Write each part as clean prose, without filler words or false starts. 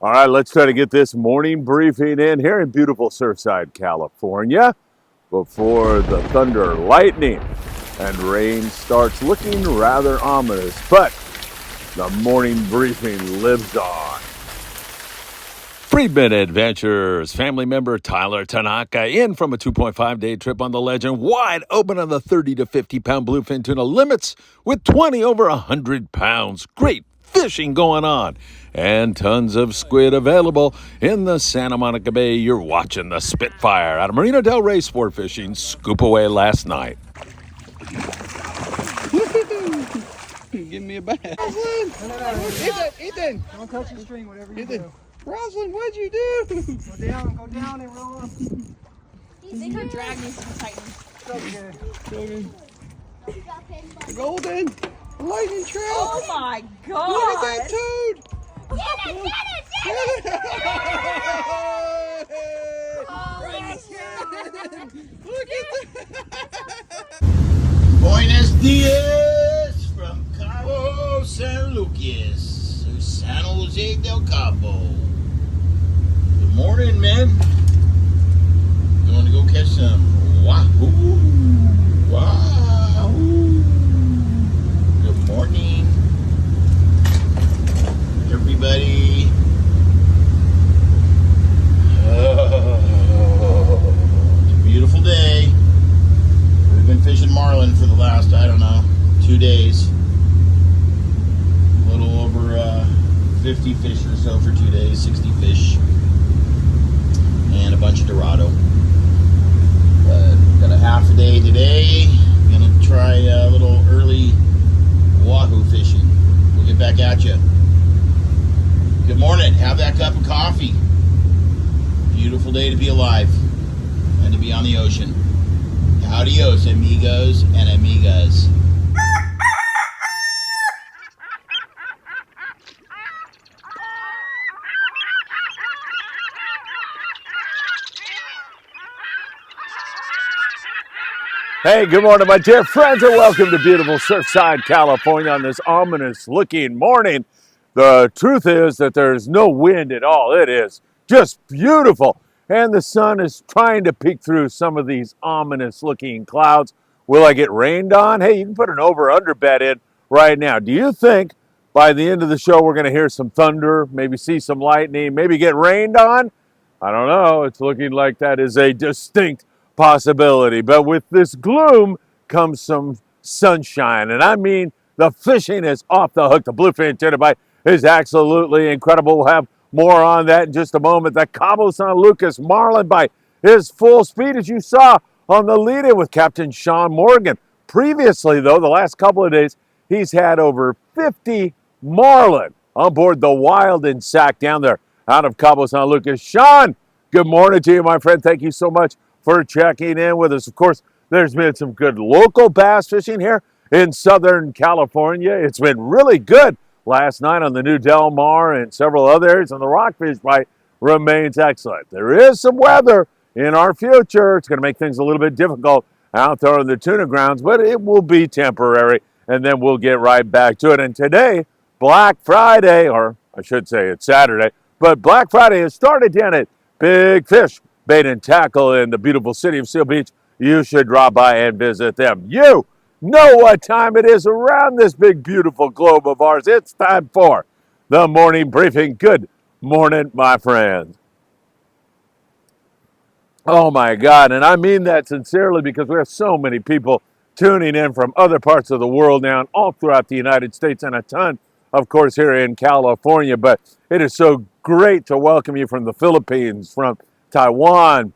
All right, let's try to get this morning briefing in here in beautiful Surfside, California before the thunder, lightning, and rain starts looking rather ominous. But the morning briefing lives on. Friedman Adventures family member Tyler Tanaka in from a 2.5-day trip on the Legend, wide open on the 30 to 50-pound bluefin tuna limits with 20 over 100 pounds. Great fishing going on and tons of squid available in the Santa Monica Bay. You're watching the Spitfire out of Marina Del Rey Sport Fishing scoop away last night. Give me a bass. Ethan! Don't touch the string, whatever you do. Rosalind, what'd you do? Go down and roll up. They could drag me to Titan. Okay. Golden! Lightning trout! Oh my god! Look at that toad! Get it! Look at that! Buenos dias from Cabo San Lucas to San Jose del Cabo. Good morning, men. Going to go catch some wahoo. Wahoo. Good morning, everybody. Oh, it's a beautiful day. We've been fishing marlin for the last, 2 days. A little over 50 fish or so for 2 days, 60 fish, and a bunch of Dorado. Got a half a day today. Gonna try a little early wahoo fishing. We'll get back at you. Good morning. Have that cup of coffee. Beautiful day to be alive and to be on the ocean. Adios, amigos and amigas. Hey, good morning, my dear friends, and welcome to beautiful Surfside, California on this ominous-looking morning. The truth is that there's no wind at all. It is just beautiful, and the sun is trying to peek through some of these ominous-looking clouds. Will I get rained on? Hey, you can put an over-under bet in right now. Do you think by the end of the show we're going to hear some thunder, maybe see some lightning, maybe get rained on? I don't know. It's looking like that is a distinct possibility. But with this gloom comes some sunshine. And I mean, the fishing is off the hook. The bluefin tuna bite is absolutely incredible. We'll have more on that in just a moment. The Cabo San Lucas marlin bite is full speed, as you saw on the lead-in with Captain Sean Morgan. Previously, though, the last couple of days, he's had over 50 marlin on board the Wild and Sack down there out of Cabo San Lucas. Sean, good morning to you, my friend. Thank you so much for checking in with us. Of course, there's been some good local bass fishing here in Southern California. It's been really good last night on the new Del Mar and several other areas, and the rockfish bite remains excellent. There is some weather in our future. It's going to make things a little bit difficult out there on the tuna grounds, but it will be temporary, and then we'll get right back to it. And today, Black Friday, or I should say it's Saturday, but Black Friday has started down at Big Fish Bait and Tackle in the beautiful city of Seal Beach. You should drop by and visit them. You know what time it is around this big, beautiful globe of ours. It's time for the morning briefing. Good morning, my friends. Oh, my God, and I mean that sincerely because we have so many people tuning in from other parts of the world now and all throughout the United States and a ton, of course, here in California. But it is so great to welcome you from the Philippines, from Taiwan,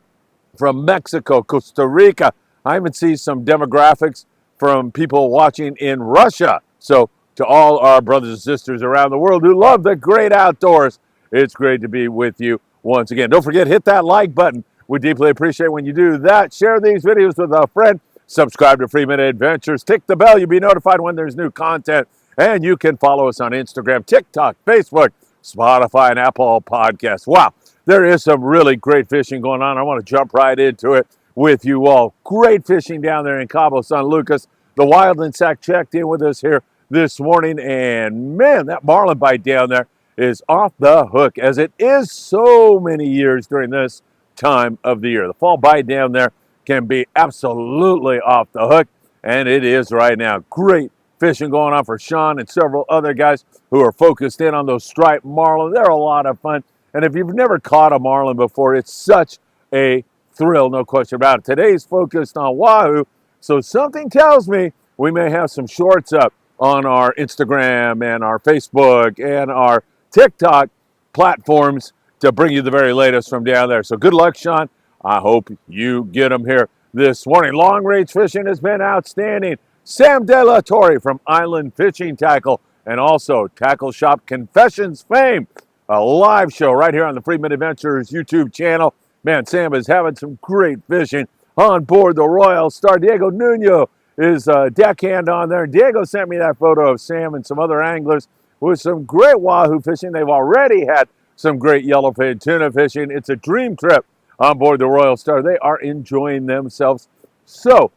from Mexico, Costa Rica. I even see some demographics from people watching in Russia. So to all our brothers and sisters around the world who love the great outdoors, it's great to be with you once again. Don't forget, hit that like button. We deeply appreciate when you do that. Share these videos with a friend. Subscribe to Friedman Adventures. Tick the bell. You'll be notified when there's new content. And you can follow us on Instagram, TikTok, Facebook, Spotify, and Apple Podcasts. Wow. There is some really great fishing going on. I want to jump right into it with you all. Great fishing down there in Cabo San Lucas. The Wild and Sack checked in with us here this morning, and man, that marlin bite down there is off the hook, as it is so many years during this time of the year. The fall bite down there can be absolutely off the hook, and it is right now. Great fishing going on for Sean and several other guys who are focused in on those striped marlin. They're a lot of fun, and if you've never caught a marlin before, it's such a thrill, no question about it. Today's focused on wahoo, so something tells me we may have some shorts up on our Instagram and our Facebook and our TikTok platforms to bring you the very latest from down there. So good luck, Sean. I hope you get them here this morning. Long range fishing has been outstanding. Sam De La Torre from Island Fishing Tackle, and also Tackle Shop Confessions fame, a live show right here on the Friedman Adventures YouTube channel. Man, Sam is having some great fishing on board the Royal Star. Diego Nuno is a deckhand on there. Diego sent me that photo of Sam and some other anglers with some great wahoo fishing. They've already had some great yellowfin tuna fishing. It's a dream trip on board the Royal Star. They are enjoying themselves so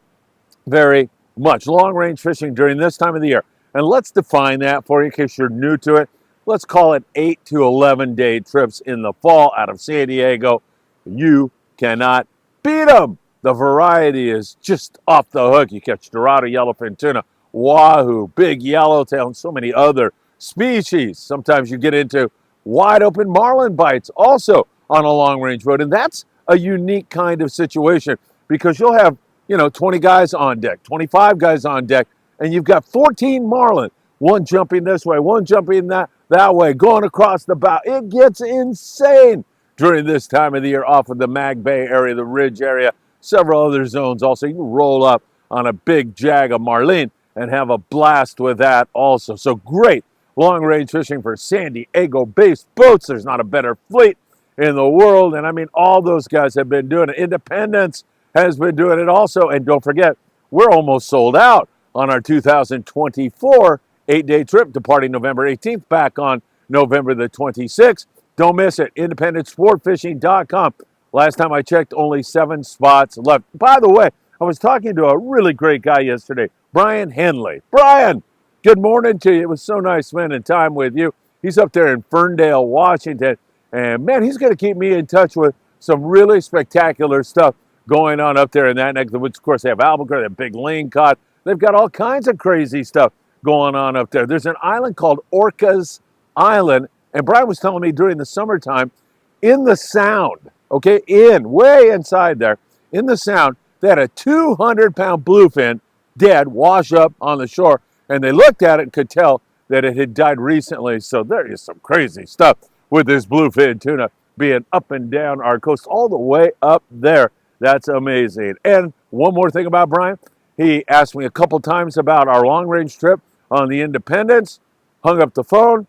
very much. Long range fishing during this time of the year. And let's define that for you in case you're new to it. Let's call it 8 to 11 day trips in the fall out of San Diego. You cannot beat them. The variety is just off the hook. You catch dorado, yellowfin tuna, wahoo, big yellowtail, and so many other species. Sometimes you get into wide open marlin bites also on a long range boat. And that's a unique kind of situation because you'll have, 20 guys on deck, 25 guys on deck, and you've got 14 marlin, one jumping this way, one jumping that way, going across the bow. It gets insane during this time of the year off of the Mag Bay area, the Ridge area, several other zones also. You can roll up on a big jag of marlin and have a blast with that also. So great long range fishing for San Diego based boats. There's not a better fleet in the world. And I mean, all those guys have been doing it. Independence has been doing it also. And don't forget, we're almost sold out on our 2024 8-day trip departing November 18th back on November the 26th. Don't miss it. IndependenceSportFishing.com. Last time I checked, only 7 spots left. By the way, I was talking to a really great guy yesterday, Brian Henley. Brian, good morning to you. It was so nice spending time with you. He's up there in Ferndale, Washington. And man, he's going to keep me in touch with some really spectacular stuff going on up there in that neck of the woods. Of course, they have albacore, they have big lingcod. They've got all kinds of crazy stuff going on up there. There's an island called Orcas Island. And Brian was telling me during the summertime, in the Sound, okay, way inside there, in the Sound, they had a 200-pound bluefin dead, wash up on the shore. And they looked at it and could tell that it had died recently. So there is some crazy stuff with this bluefin tuna being up and down our coast all the way up there. That's amazing. And one more thing about Brian. He asked me a couple times about our long-range trip on the Independence, hung up the phone,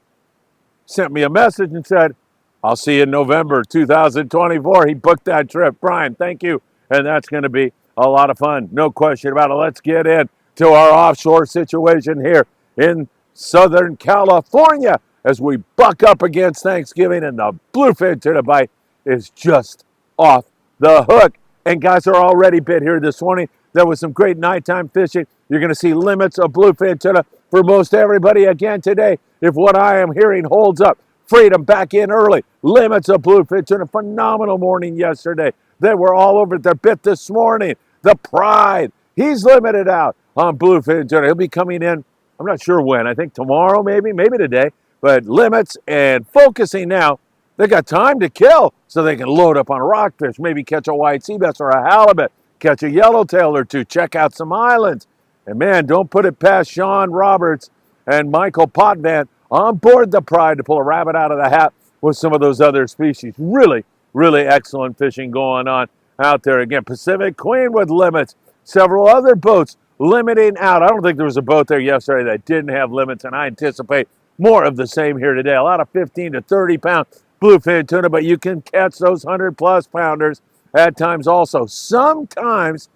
sent me a message and said, I'll see you in November 2024. He booked that trip. Brian, thank you. And that's going to be a lot of fun. No question about it. Let's get in to our offshore situation here in Southern California as we buck up against Thanksgiving, and the bluefin tuna bite is just off the hook. And guys are already bit here this morning. There was some great nighttime fishing. You're going to see limits of bluefin tuna for most everybody again today. If what I am hearing holds up, Freedom back in early. Limits of bluefin tuna. Phenomenal morning yesterday. They were all over their bit this morning. The Pride, he's limited out on bluefin tuna. He'll be coming in, I'm not sure when. I think tomorrow, maybe today. But limits and focusing now. They got time to kill so they can load up on rockfish, maybe catch a white sea bass or a halibut, catch a yellowtail or two, check out some islands. And man, don't put it past Sean Roberts and Michael Potvin on board the Pride to pull a rabbit out of the hat with some of those other species. Really, really excellent fishing going on out there. Again, Pacific Queen with limits. Several other boats limiting out. I don't think there was a boat there yesterday that didn't have limits, and I anticipate more of the same here today. A lot of 15 to 30 pound bluefin tuna, but you can catch those 100-plus pounders at times also. Sometimes,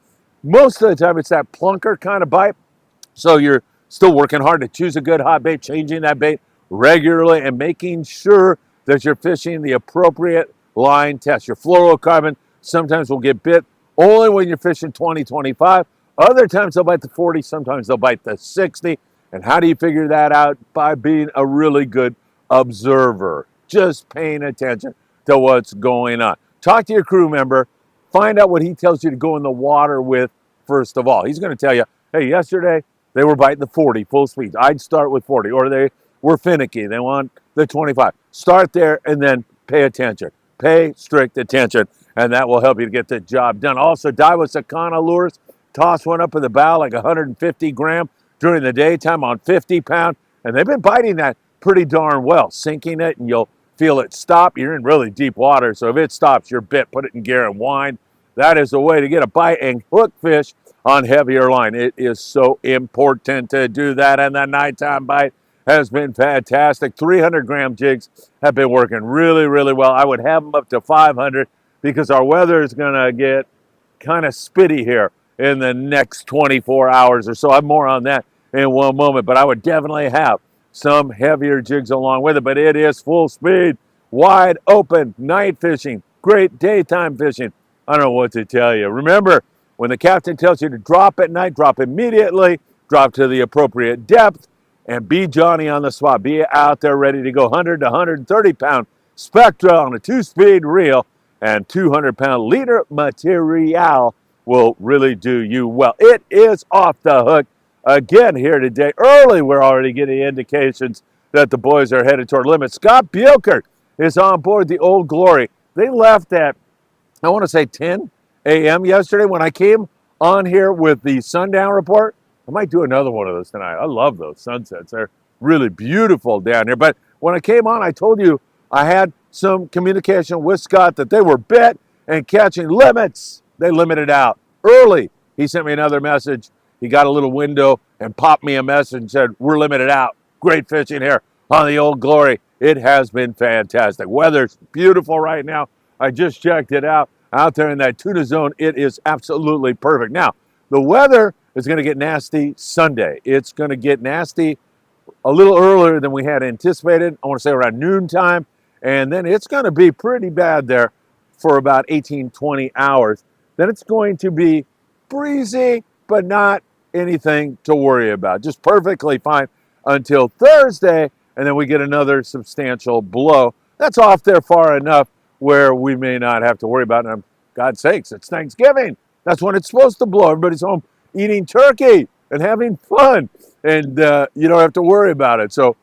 most of the time, it's that plunker kind of bite. So you're still working hard to choose a good hot bait, changing that bait regularly, and making sure that you're fishing the appropriate line test. Your fluorocarbon sometimes will get bit only when you're fishing 20, 25. Other times they'll bite the 40, sometimes they'll bite the 60. And how do you figure that out? By being a really good observer, just paying attention to what's going on. Talk to your crew member, find out what he tells you to go in the water with first of all. He's going to tell you, hey, yesterday they were biting the 40 full speed. I'd start with 40, or they were finicky. They want the 25. Start there and then pay attention. Pay strict attention, and that will help you to get the job done. Also, dive with Sakana lures. Toss one up in the bow like 150 gram during the daytime on 50 pound, and they've been biting that pretty darn well. Sinking it, and you'll feel it stop. You're in really deep water, so if it stops, you're bit. Put it in gear and wind. That is the way to get a bite and hook fish on heavier line. It is so important to do that, and the nighttime bite has been fantastic. 300-gram jigs have been working really, really well. I would have them up to 500 because our weather is going to get kind of spitty here in the next 24 hours or so. I'm more on that in one moment, but I would definitely have some heavier jigs along with it. But it is full speed, wide open, night fishing, great daytime fishing. I don't know what to tell you. Remember, when the captain tells you to drop at night, drop immediately, drop to the appropriate depth, and be Johnny on the spot. Be out there ready to go. 100 to 130 pound Spectra on a 2-speed reel, and 200 pound leader material will really do you well. It is off the hook again here today. Early, we're already getting indications that the boys are headed toward limit. Scott Buelkert is on board the Old Glory. They left at, I want to say 10 a.m. yesterday. When I came on here with the sundown report, I might do another one of those tonight. I love those sunsets. They're really beautiful down here. But when I came on, I told you I had some communication with Scott that they were bit and catching limits. They limited out early. He sent me another message. He got a little window and popped me a message and said, we're limited out. Great fishing here on the Old Glory. It has been fantastic. Weather's beautiful right now. I just checked it out there in that tuna zone. It is absolutely perfect. Now, the weather is going to get nasty Sunday. It's going to get nasty a little earlier than we had anticipated. I want to say around noontime. And then it's going to be pretty bad there for about 18, 20 hours. Then it's going to be breezy, but not anything to worry about. Just perfectly fine until Thursday, and then we get another substantial blow. That's off there far enough where we may not have to worry about it. And God's sakes, it's Thanksgiving. That's when it's supposed to blow. Everybody's home eating turkey and having fun, and you don't have to worry about it. So,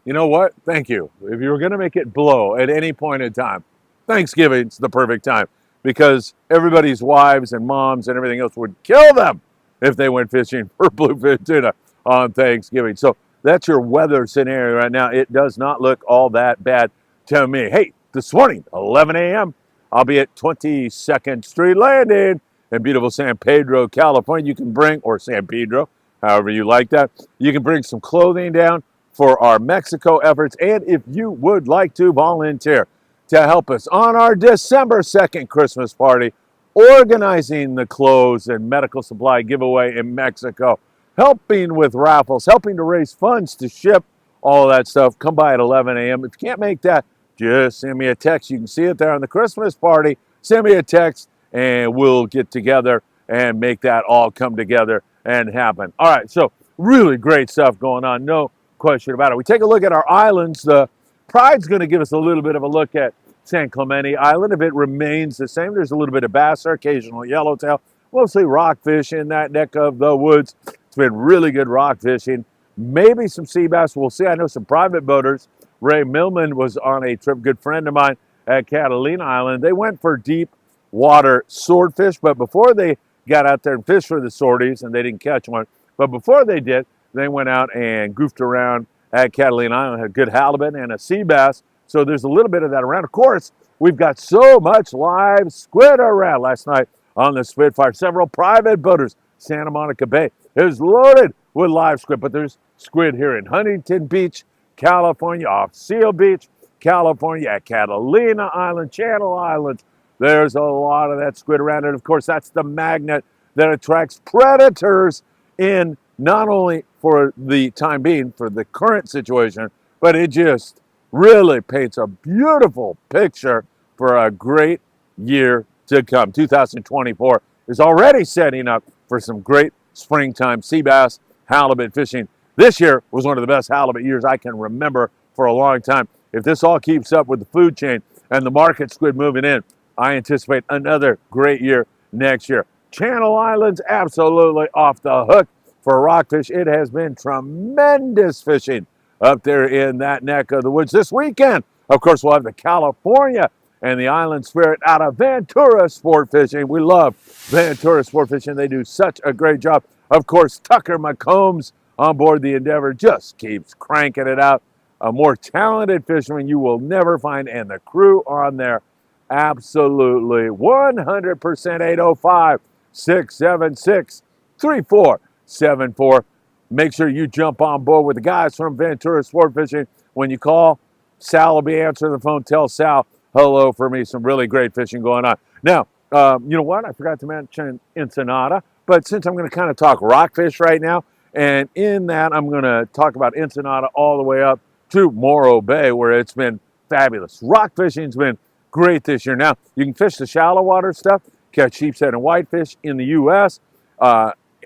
you know what? Thank you. If you were going to make it blow at any point in time, Thanksgiving's the perfect time, because everybody's wives and moms and everything else would kill them if they went fishing for bluefin tuna on Thanksgiving. So that's your weather scenario right now. It does not look all that bad to me. Hey, this morning, 11 a.m., I'll be at 22nd Street Landing in beautiful San Pedro, California. You can bring, or San Pedro, however you like that, you can bring some clothing down for our Mexico efforts. And if you would like to volunteer to help us on our December 2nd Christmas party, organizing the clothes and medical supply giveaway in Mexico, helping with raffles, helping to raise funds to ship all that stuff, come by at 11 a.m. If you can't make that, just send me a text. You can see it there on the Christmas party. Send me a text, and we'll get together and make that all come together and happen. All right, so really great stuff going on, no question about it. We take a look at our islands. The Pride's going to give us a little bit of a look at San Clemente Island. If it remains the same, there's a little bit of bass there, occasional yellowtail, mostly rockfish in that neck of the woods. It's been really good rock fishing. Maybe some sea bass. We'll see. I know some private boaters. Ray Millman was on a trip, good friend of mine, at Catalina Island. They went for deep water swordfish, but before they got out there and fished for the sorties, and they didn't catch one, but before they did, they went out and goofed around at Catalina Island, had good halibut and a sea bass. So there's a little bit of that around. Of course, we've got so much live squid around. Last night on the Spitfire, several private boaters, Santa Monica Bay is loaded with live squid, but there's squid here in Huntington Beach, California, off Seal Beach, California, at Catalina Island, Channel Islands. There's a lot of that squid around. And of course, that's the magnet that attracts predators in, not only for the time being, for the current situation, but it just really paints a beautiful picture for a great year to come. 2024 is already setting up for some great springtime sea bass, halibut fishing. This year was one of the best halibut years I can remember for a long time. If this all keeps up with the food chain and the market squid moving in, I anticipate another great year next year. Channel Islands, absolutely off the hook for rockfish. It has been tremendous fishing up there in that neck of the woods this weekend. Of course, we'll have the California and the Island Spirit out of Ventura Sport Fishing. We love Ventura Sport Fishing. They do such a great job. Of course, Tucker McCombs on board the Endeavor just keeps cranking it out. A more talented fisherman you will never find, and the crew on there, absolutely 100% 805 676 3474. Make sure you jump on board with the guys from Ventura Sport Fishing. When you call, Sal will be answering the phone. Tell Sal hello for me. Some really great fishing going on. Now, you know what? I forgot to mention Ensenada, but since I'm going to kind of talk rockfish right now, and in that I'm going to talk about Ensenada all the way up to Morro Bay, where it's been fabulous. Rock fishing's been great this year. Now, you can fish the shallow water stuff, catch sheepshead and whitefish in the U.S.,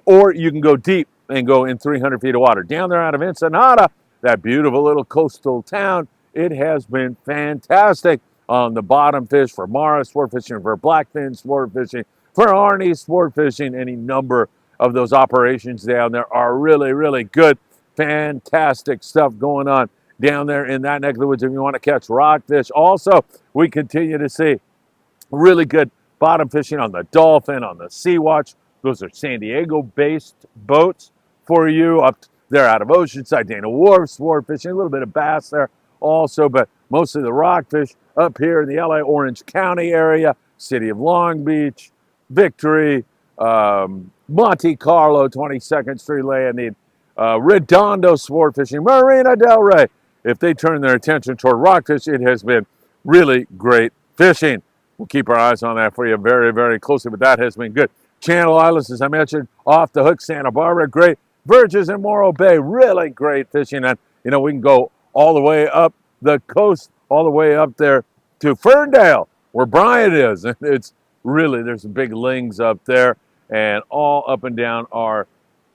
or you can go deep and go in 300 feet of water. Down there out of Ensenada, that beautiful little coastal town, it has been fantastic on the bottom fish for Mara sport fishing, for blackfin sport fishing, for Arnie sport fishing. Any number of those operations down there are really, really good. Fantastic stuff going on down there in that neck of the woods if you want to catch rockfish. Also, we continue to see really good bottom fishing on the Dolphin, on the Sea-Watch. Those are San Diego-based boats for you up there out of Oceanside, Dana Wharf, sport fishing, a little bit of bass there also, but mostly the rockfish up here in the LA Orange County area, city of Long Beach, Victory, Monte Carlo, 22nd Street Landing, Redondo sport fishing, Marina del Rey. If they turn their attention toward rockfish, it has been really great fishing. We'll keep our eyes on that for you very, very closely, but that has been good. Channel Islands, as I mentioned, off the hook, Santa Barbara, great. Virgins and Morro Bay, really great fishing. And, you know, we can go all the way up the coast, all the way up there to Ferndale, where Bryant is. And it's really, there's some big lings up there and all up and down our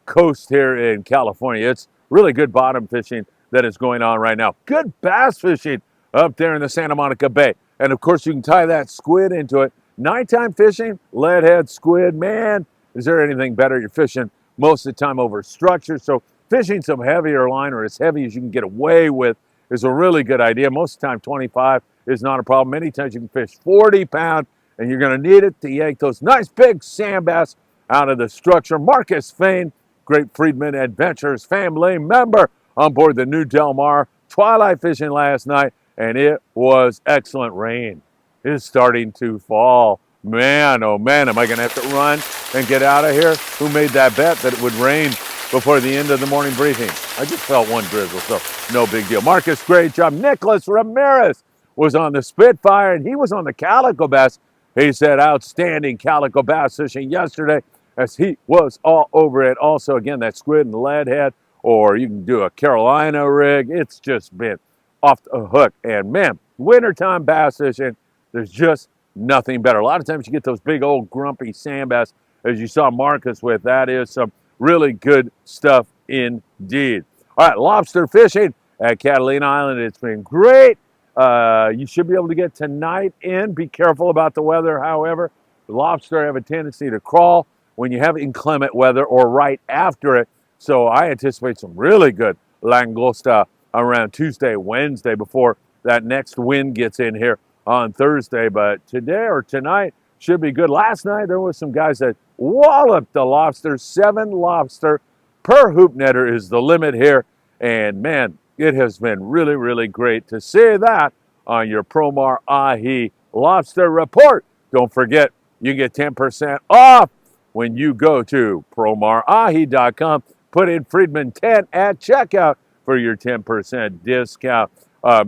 coast here in California. It's really good bottom fishing that is going on right now. Good bass fishing up there in the Santa Monica Bay. And, of course, you can tie that squid into it. Nighttime fishing, leadhead, squid, man, is there anything better? You're fishing most of the time over structure. So fishing some heavier line, or as heavy as you can get away with, is a really good idea. Most of the time, 25 is not a problem. Many times you can fish 40 pound, and you're going to need it to yank those nice big sand bass out of the structure. Marcus Fain, great Friedman Adventures family member, on board the New Del Mar. Twilight fishing last night, and it was excellent. Rain is starting to fall. Man, oh man, am I going to have to run and get out of here? Who made that bet that it would rain before the end of the morning briefing? I just felt one drizzle, so no big deal. Marcus, great job. Nicholas Ramirez was on the Spitfire, and he was on the Calico Bass. He said outstanding Calico Bass fishing yesterday, as he was all over it. Also, again, that squid and leadhead, or you can do a Carolina rig. It's just been off the hook. And man, wintertime bass fishing, there's just nothing better. A lot of times you get those big old grumpy sand bass, as you saw Marcus with. That is some really good stuff indeed. All right, lobster fishing at Catalina Island. It's been great. You should be able to get tonight in. Be careful about the weather, however. The lobster have a tendency to crawl when you have inclement weather or right after it. So I anticipate some really good langosta around Tuesday, Wednesday, before that next wind gets in here on Thursday. But today or tonight should be good. Last night there was some guys that walloped the lobster. 7 lobster per hoop netter is the limit here. And man, it has been really, really great to see that on your Promar Ahi Lobster Report. Don't forget, you get 10% off when you go to promarahi.com. Put in Friedman 10 at checkout for your 10% discount.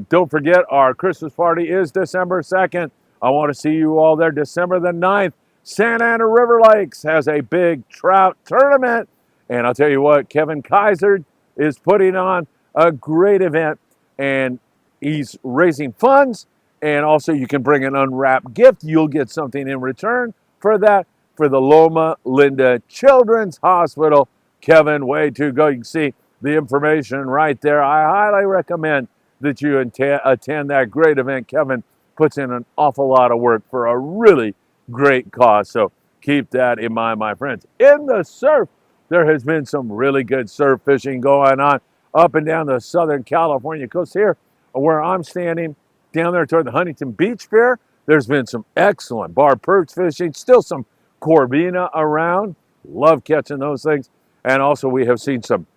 Don't forget, our Christmas party is December 2nd. I want to see you all there. December the 9th, Santa Ana River Lakes has a big trout tournament. And I'll tell you what, Kevin Kaiser is putting on a great event, and he's raising funds. And also you can bring an unwrapped gift. You'll get something in return for that, for the Loma Linda Children's Hospital. Kevin, way to go. You can see the information right there. I highly recommend that you attend that great event. Kevin puts in an awful lot of work for a really great cause. So keep that in mind, my friends. In the surf, there has been some really good surf fishing going on up and down the Southern California coast. Here, where I'm standing, down there toward the Huntington Beach Pier, there's been some excellent bar perch fishing, still some corvina around. Love catching those things. And also we have seen some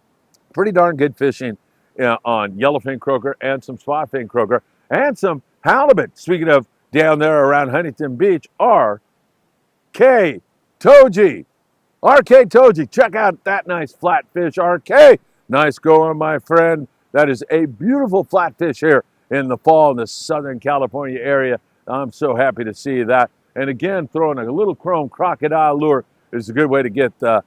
pretty darn good fishing on yellowfin croaker and some spotfin croaker and some halibut. Speaking of down there around Huntington Beach, RK Toji. RK Toji, check out that nice flatfish, RK. Nice going, my friend. That is a beautiful flatfish here in the fall in the Southern California area. I'm so happy to see that. And again, throwing a little chrome crocodile lure is a good way to get the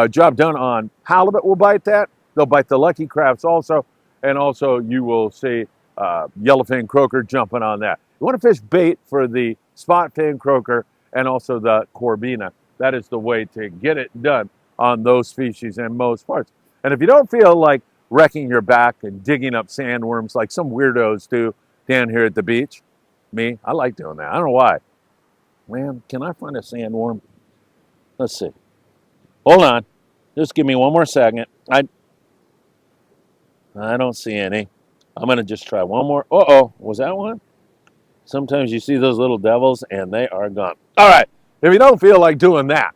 job done on halibut. Will bite that. They'll bite the lucky crabs also. And also you will see yellowfin croaker jumping on that. You want to fish bait for the spotfin croaker and also the corvina. That is the way to get it done on those species in most parts. And if you don't feel like wrecking your back and digging up sandworms like some weirdos do down here at the beach, me, I like doing that. I don't know why. Man, can I find a sandworm? Let's see. Hold on. Just give me one more second. I don't see any. I'm going to just try one more. Uh-oh. Was that one? Sometimes you see those little devils and they are gone. All right. If you don't feel like doing that,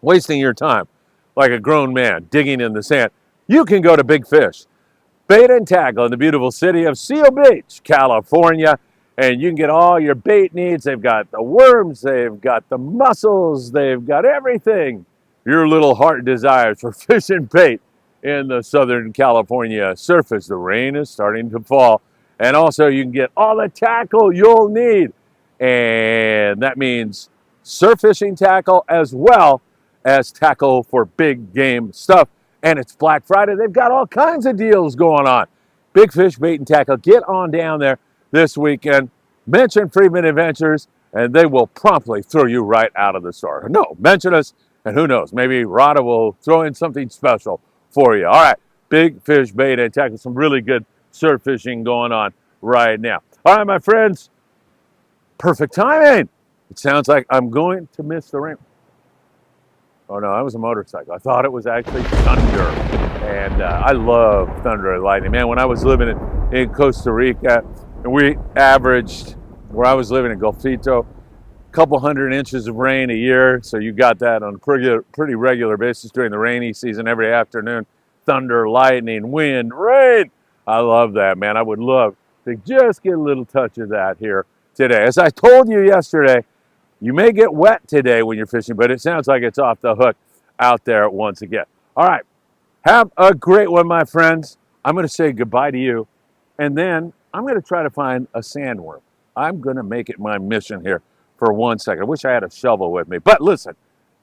wasting your time like a grown man digging in the sand, you can go to Big Fish Bait and Tackle in the beautiful city of Seal Beach, California, and you can get all your bait needs. They've got the worms, they've got the mussels, they've got everything your little heart desires for fishing bait in the Southern California surface. The rain is starting to fall, and also you can get all the tackle you'll need, and that means surf fishing tackle as well as tackle for big game stuff. And it's Black Friday. They've got all kinds of deals going on. Big Fish Bait and Tackle. Get on down there this weekend. Mention Friedman Adventures, and they will promptly throw you right out of the store. No, mention us, and who knows, maybe Rada will throw in something special for you. All right, Big Fish Bait and Tackle. Some really good surf fishing going on right now. All right, my friends, perfect timing. It sounds like I'm going to miss the rain. Oh no, that was a motorcycle. I thought it was actually thunder. And I love thunder and lightning. Man, when I was living in Costa Rica, and we averaged, where I was living in Golfito, a couple 100 inches of rain a year. So you got that on a pretty regular basis during the rainy season every afternoon. Thunder, lightning, wind, rain. I love that, man. I would love to just get a little touch of that here today. As I told you yesterday, you may get wet today when you're fishing, but it sounds like it's off the hook out there once again. All right, have a great one, my friends. I'm going to say goodbye to you, and then I'm going to try to find a sandworm. I'm going to make it my mission here for 1 second. I wish I had a shovel with me. But listen,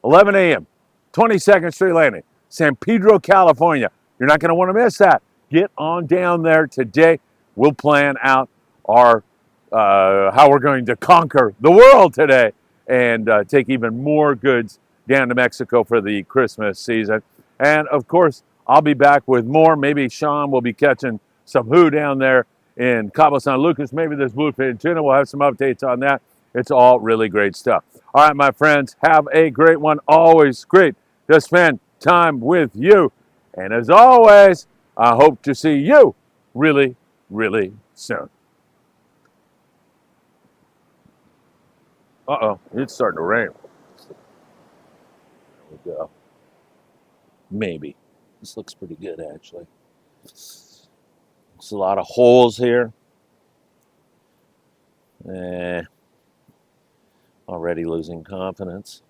11 a.m., 22nd Street Landing, San Pedro, California. You're not going to want to miss that. Get on down there today. We'll plan out our how we're going to conquer the world today and take even more goods down to Mexico for the Christmas season. And of course, I'll be back with more. Maybe Sean will be catching some who down there in Cabo San Lucas. Maybe there's bluefin tuna. We'll have some updates on that. It's all really great stuff. All right, my friends, have a great one. Always great to spend time with you. And as always, I hope to see you really, really soon. Uh-oh, it's starting to rain. There we go. Maybe. This looks pretty good, actually. There's a lot of holes here. Already losing confidence.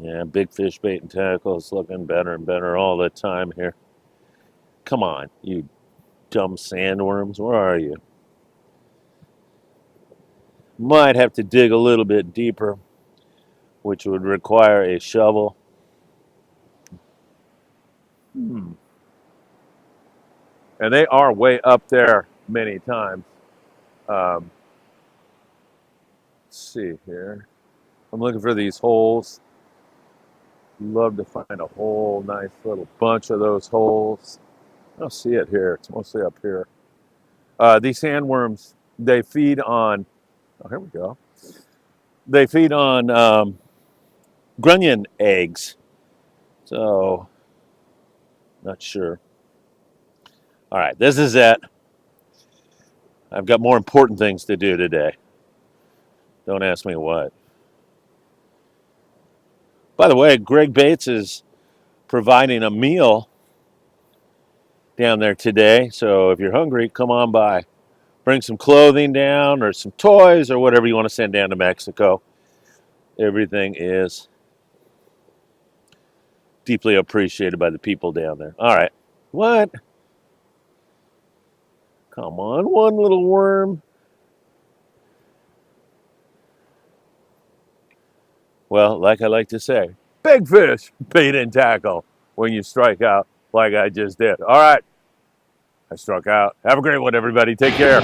Yeah, Big Fish Bait and Tackle is looking better and better all the time here. Come on, you dumb sandworms. Where are you? Might have to dig a little bit deeper, which would require a shovel. And they are way up there many times. Let's see here. I'm looking for these holes. Love to find a whole nice little bunch of those holes. I don't see it here. It's mostly up here. These sandworms, they feed on, oh, here we go. They feed on grunion eggs. So, not sure. All right, this is it. I've got more important things to do today. Don't ask me what. By the way, Greg Bates is providing a meal down there today. So if you're hungry, come on by. Bring some clothing down or some toys or whatever you want to send down to Mexico. Everything is deeply appreciated by the people down there. All right. What? Come on, one little worm. Well, like I like to say, big fish, bait and tackle when you strike out like I just did. All right. I struck out. Have a great one, everybody. Take care.